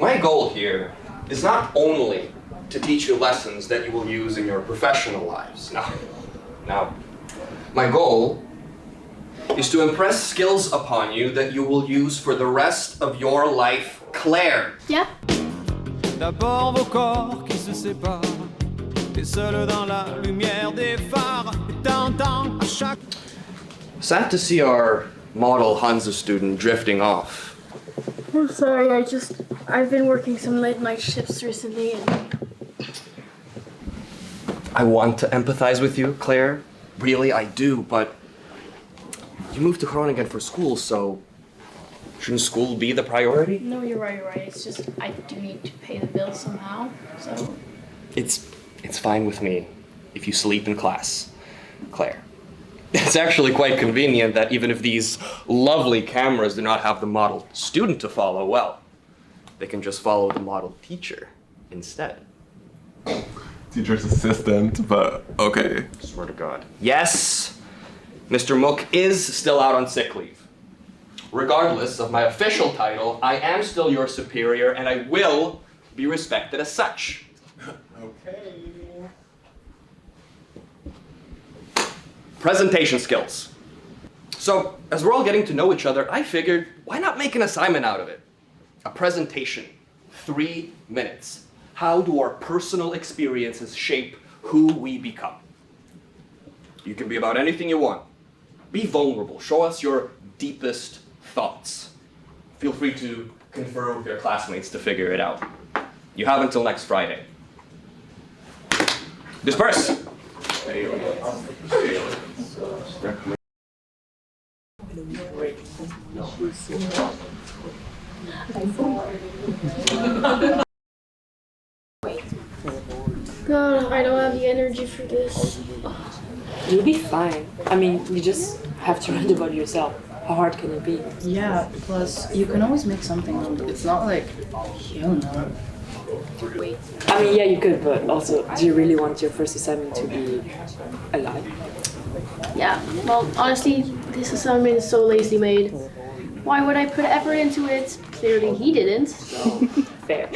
My goal here is not only to teach you lessons that you will use in your professional lives. No. My goal is to impress skills upon you that you will use for the rest of your life. Claire. Yeah? D'abord vos corps qui se séparent, et seul dans la lumière des phares, et t'entends à chaque... Sad to see our model Hansa student drifting off. I'm sorry, I've been working some late night shifts recently and... I want to empathize with you, Claire. Really, I do, but you moved to Groningen for school, so shouldn't school be the priority? No, you're right. It's just, I do need to pay the bills somehow, so... It's fine with me if you sleep in class, Claire. It's actually quite convenient that even if these lovely cameras do not have the model student to follow, well, they can just follow the model teacher instead. Teacher's assistant, but okay. Swear to God. Yes, Mr. Mook is still out on sick leave. Regardless of my official title, I am still your superior and I will be respected as such. Okay. Presentation skills. So, as we're all getting to know each other, I figured, why not make an assignment out of it? A presentation, 3 minutes. How do our personal experiences shape who we become? You can be about anything you want. Be vulnerable. Show us your deepest thoughts. Feel free to confer with your classmates to figure it out. You have until next Friday. Disperse! God, I don't have the energy for this. You'll be fine. I mean, you just have to write about yourself. How hard can it be? Yeah, plus you can always make something up. It's not like, you know. I mean, yeah, you could, but also, do you really want your first assignment to be a lie? Yeah, well, honestly, this assignment is so lazy made. Why would I put effort into it? Clearly he didn't, so... Fair.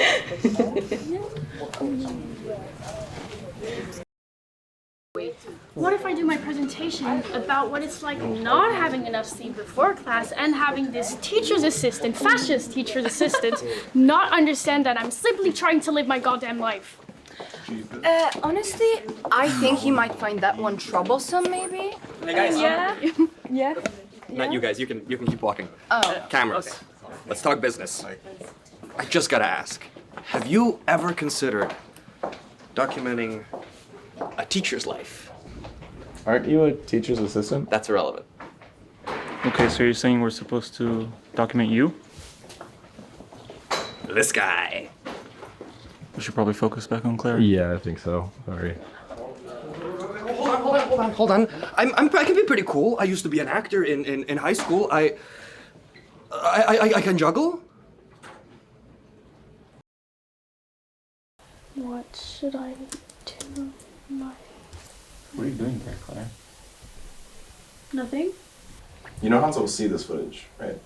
What if I do my presentation about what it's like not having enough sleep before class and having this teacher's assistant, fascist teacher's assistant, not understand that I'm simply trying to live my goddamn life? Honestly, I think he might find that one troublesome, maybe. Hey guys. Yeah. Not you guys, you can keep walking. Oh. Cameras. Okay. Let's talk business. I just gotta ask, have you ever considered documenting a teacher's life? Aren't you a teacher's assistant? That's irrelevant. Okay, so you're saying we're supposed to document you? This guy. We should probably focus back on Claire. Yeah, I think so. Sorry. Hold on. I can be pretty cool. I used to be an actor in high school. I can juggle. What should I do? What are you doing there, Claire? Nothing? You know Hansa will see this footage, right?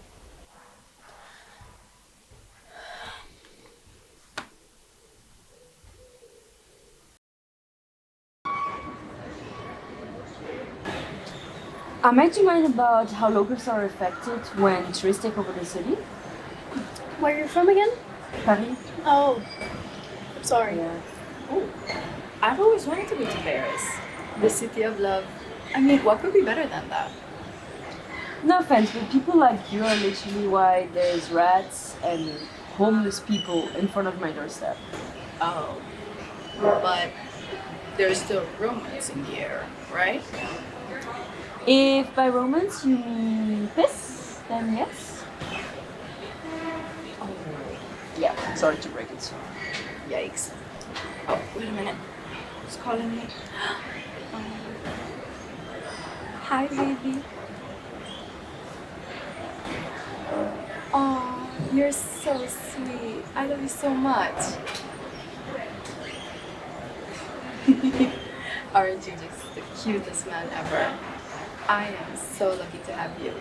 Am I to mind about how locals are affected when tourists take over the city? Where you're from again? Paris? Oh, sorry. Yeah. Oh, I've always wanted to go to Paris. The city of love. I mean, what could be better than that? No offense, but people like you are literally why there's rats and homeless people in front of my doorstep. Oh, but there's still romance in the air, right? If by romance you mean piss, then yes. Yeah, sorry to break it. Yikes. Oh, wait a minute. Who's calling me? Hi, baby. Oh, you're so sweet. I love you so much. Aren't you just the cutest man ever? I am so lucky to have you.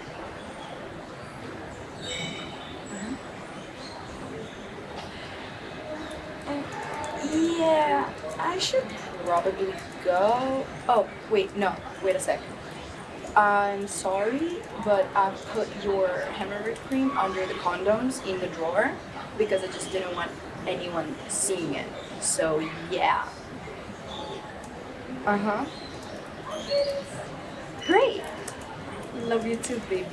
Yeah, I should probably go. Oh, wait, no, wait a sec. I'm sorry, but I put your hemorrhoid cream under the condoms in the drawer because I just didn't want anyone seeing it. So, yeah. Uh-huh. Great. Love you too, baby.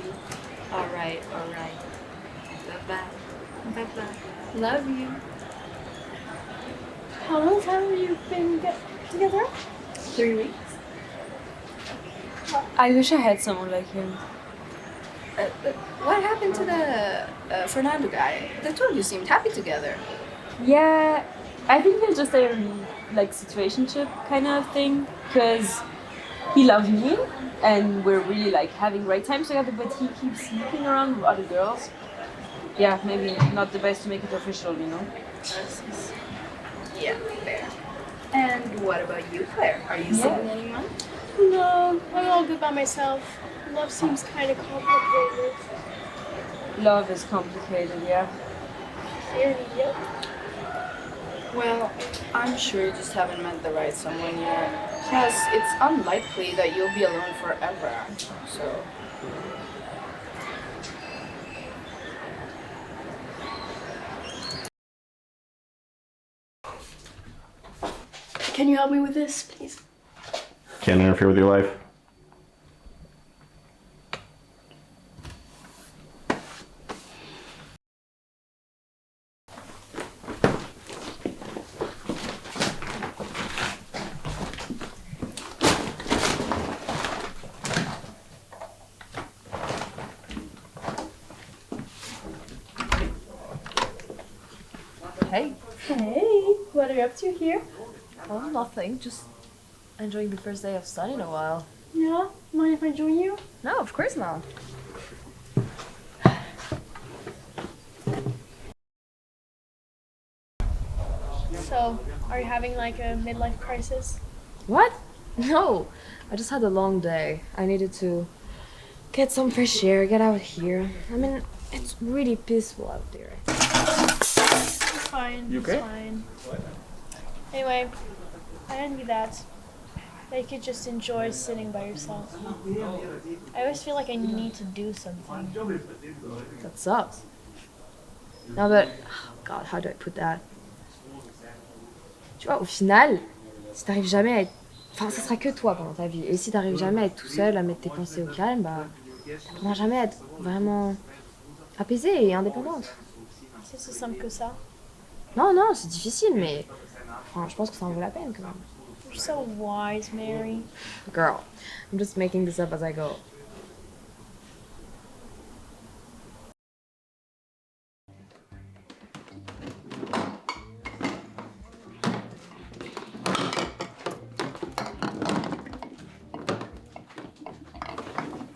Alright, alright. Bye-bye. Bye-bye. Love you. How long have you been together? 3 weeks. I wish I had someone like him. What happened to the Fernando guy? The two of you seemed happy together. Yeah, I think it's just a like situationship kind of thing because he loves me and we're really like having great times together, but he keeps sneaking around with other girls. Yeah, maybe not the best to make it official, you know. Yeah, fair. And what about you, Claire? Are you seeing anyone? No, I'm all good by myself. Love seems kind of complicated. Love is complicated, yeah. Clearly, yep. Well, I'm sure you just haven't met the right someone yet. Plus, it's unlikely that you'll be alone forever. So. Can you help me with this, please? Can't interfere with your life. Hey. Hey, what are you up to here? Oh, nothing. Just enjoying the first day of study in a while. Yeah? Mind if I join you? No, of course not. So, are you having like a midlife crisis? What? No. I just had a long day. I needed to get some fresh air, get out here. I mean, it's really peaceful out there. It's fine. You okay? It's fine. Anyway, I envy that. That you could just enjoy sitting by yourself. I always feel like I need to do something. That sucks. No, but, oh God, how do I put that? Tu vois, au final, si t'arrives jamais à être... Enfin, ça sera que toi pendant ta vie. Et si t'arrives jamais à être tout seul, à mettre tes pensées au calme, bah, t'apprendras jamais à être vraiment apaisée et indépendante. C'est si simple que ça. Non, non, c'est difficile, mais enfin, je pense que ça en vaut la peine quand même. You're so wise, Mary. Girl, I'm just making this up as I go.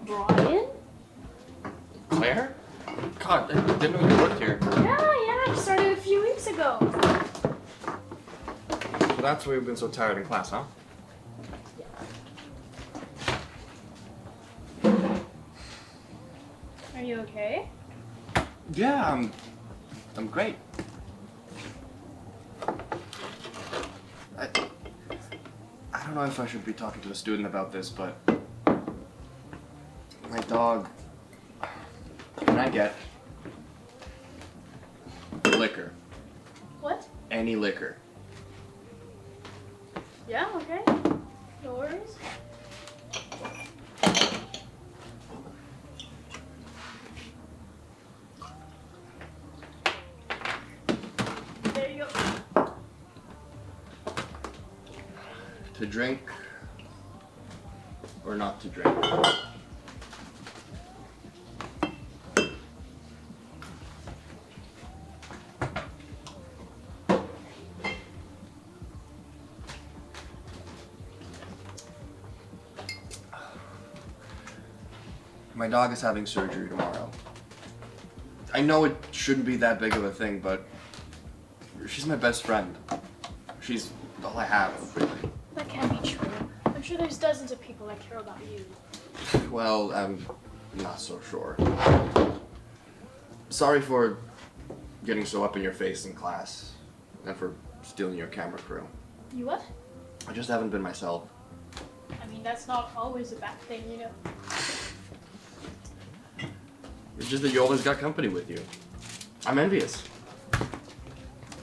Brian? Claire? God, I didn't know you worked here. Yeah, I started a few weeks ago. So that's why you've been so tired in class, huh? Are you okay? Yeah, I'm great. I don't know if I should be talking to a student about this, but my dog, can I get liquor? What? Any liquor. Yeah, okay. No worries. There you go. To drink or not to drink? My dog is having surgery tomorrow. I know it shouldn't be that big of a thing, but she's my best friend. She's all I have, really. That can't be true. I'm sure there's dozens of people that care about you. Well, I'm not so sure. Sorry for getting so up in your face in class, and for stealing your camera crew. You what? I just haven't been myself. I mean, that's not always a bad thing, you know. It's just that you always got company with you. I'm envious.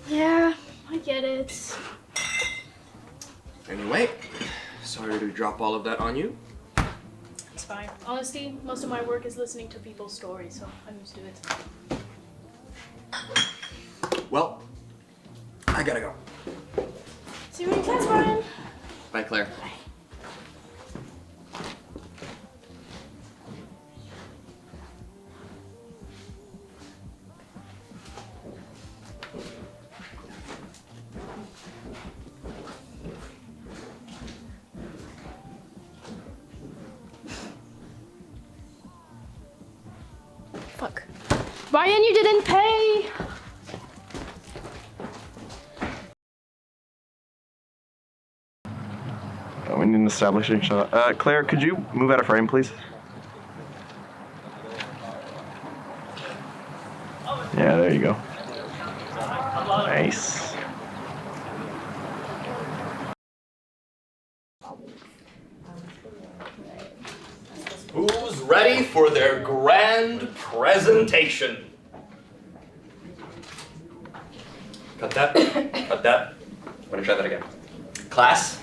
Yeah, I get it. Anyway, sorry to drop all of that on you. It's fine. Honestly, most of my work is listening to people's stories, so I'm used to it. Well, I gotta go. See you in class, Brian. Bye, Claire. Bye. Fuck. Brian, you didn't pay! We need an establishing shot. Claire, could you move out of frame, please? Yeah, there you go. Nice. Who's ready for their grand presentation? Cut that. Cut that. I'm gonna try that again. Class,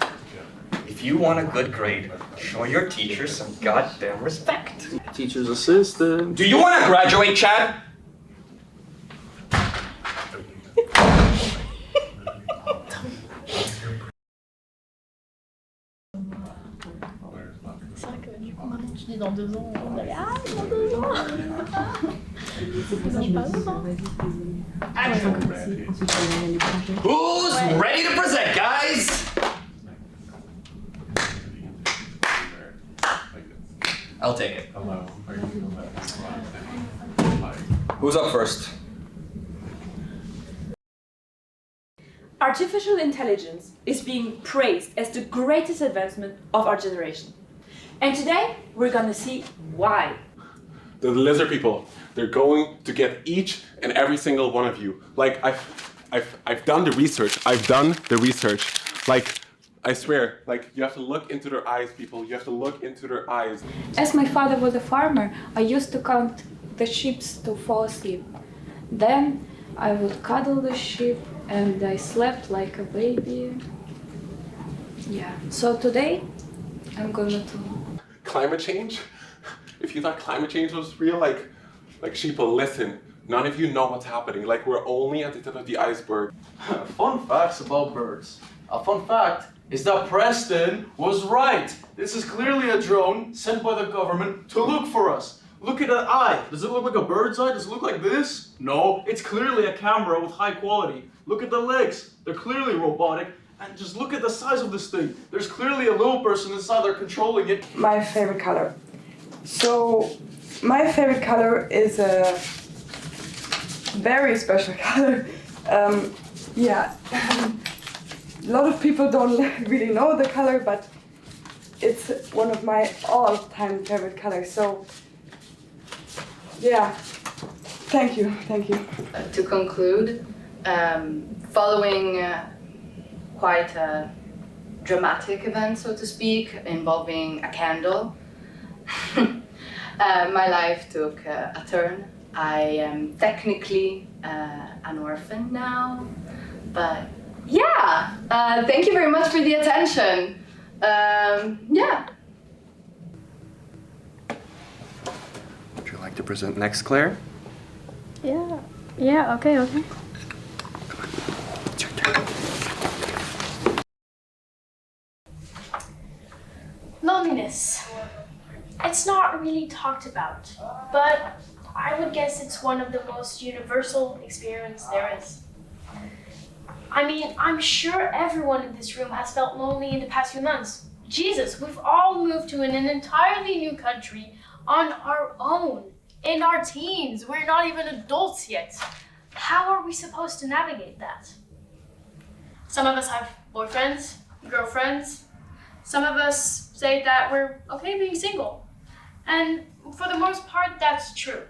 if you want a good grade, show your teacher some goddamn respect. Teacher's assistant. Do you want to graduate, Chad? C'est vrai que du coup, maintenant tu dis dans 2 ans, on allait dans 2 ans. Who's ready to present, guys? I'll take it. Who's up first? Artificial intelligence is being praised as the greatest advancement of our generation. And today, we're gonna see why. The lizard people, they're going to get each and every single one of you. Like, I've done the research. Like, I swear, like, you have to look into their eyes, people. You have to look into their eyes. As my father was a farmer, I used to count the sheep to fall asleep. Then I would cuddle the sheep and I slept like a baby. Yeah, so today I'm gonna do... Climate change? If you thought climate change was real, like sheeple, listen. None of you know what's happening. Like, we're only at the tip of the iceberg. Fun facts about birds. A fun fact is that Preston was right. This is clearly a drone sent by the government to look for us. Look at that eye. Does it look like a bird's eye? Does it look like this? No, it's clearly a camera with high quality. Look at the legs. They're clearly robotic. And just look at the size of this thing. There's clearly a little person inside there controlling it. My favorite color. So, my favorite color is a very special color. Yeah, a lot of people don't really know the color, but it's one of my all-time favorite colors. So, yeah, thank you. To conclude, following quite a dramatic event, so to speak, involving a candle, my life took a turn. I am technically an orphan now, but yeah, thank you very much for the attention. Yeah. Would you like to present next, Claire? Yeah, okay. Come on, it's your turn. Loneliness. It's not really talked about, but I would guess it's one of the most universal experiences there is. I mean, I'm sure everyone in this room has felt lonely in the past few months. Jesus, we've all moved to an entirely new country on our own, in our teens. We're not even adults yet. How are we supposed to navigate that? Some of us have boyfriends, girlfriends. Some of us say that we're okay being single. And for the most part, that's true.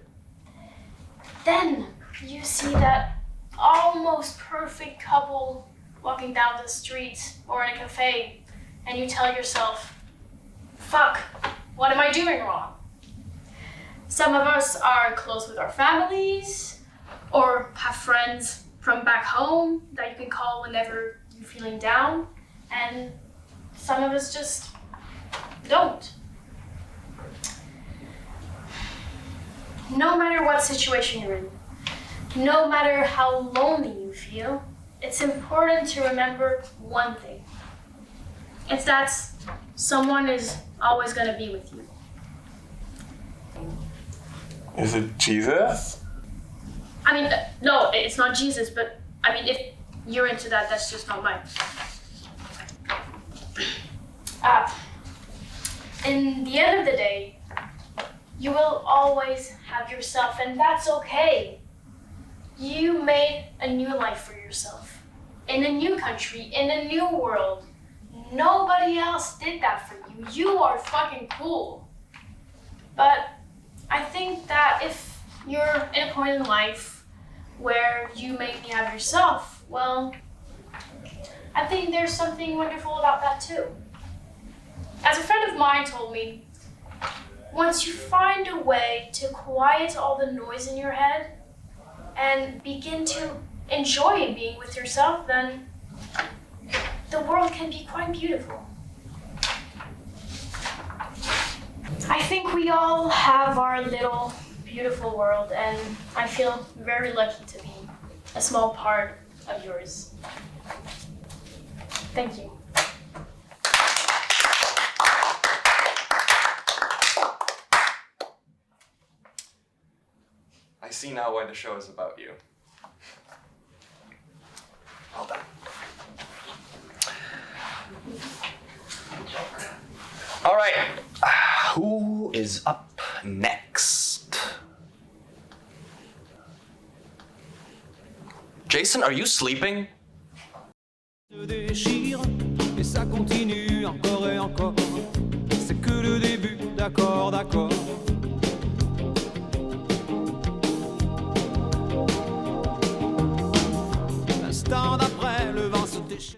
Then you see that almost perfect couple walking down the street or in a cafe and you tell yourself, fuck, what am I doing wrong? Some of us are close with our families or have friends from back home that you can call whenever you're feeling down, and some of us just don't. No matter what situation you're in, no matter how lonely you feel, it's important to remember one thing. It's that someone is always going to be with you. Is it Jesus? I mean, no, it's not Jesus, but I mean, if you're into that, that's just not mine. In the end of the day, you will always have yourself, and that's okay. You made a new life for yourself, in a new country, in a new world. Nobody else did that for you. You are fucking cool. But I think that if you're in a point in life where you mainly have yourself, well, I think there's something wonderful about that too. As a friend of mine told me, once you find a way to quiet all the noise in your head and begin to enjoy being with yourself, then the world can be quite beautiful. I think we all have our little beautiful world, and I feel very lucky to be a small part of yours. Thank you. I see now why the show is about you. Well done. All right, who is up next? Jason, are you sleeping? Se déchire et ça continue encore et encore. C'est que le début, d'accord, d'accord.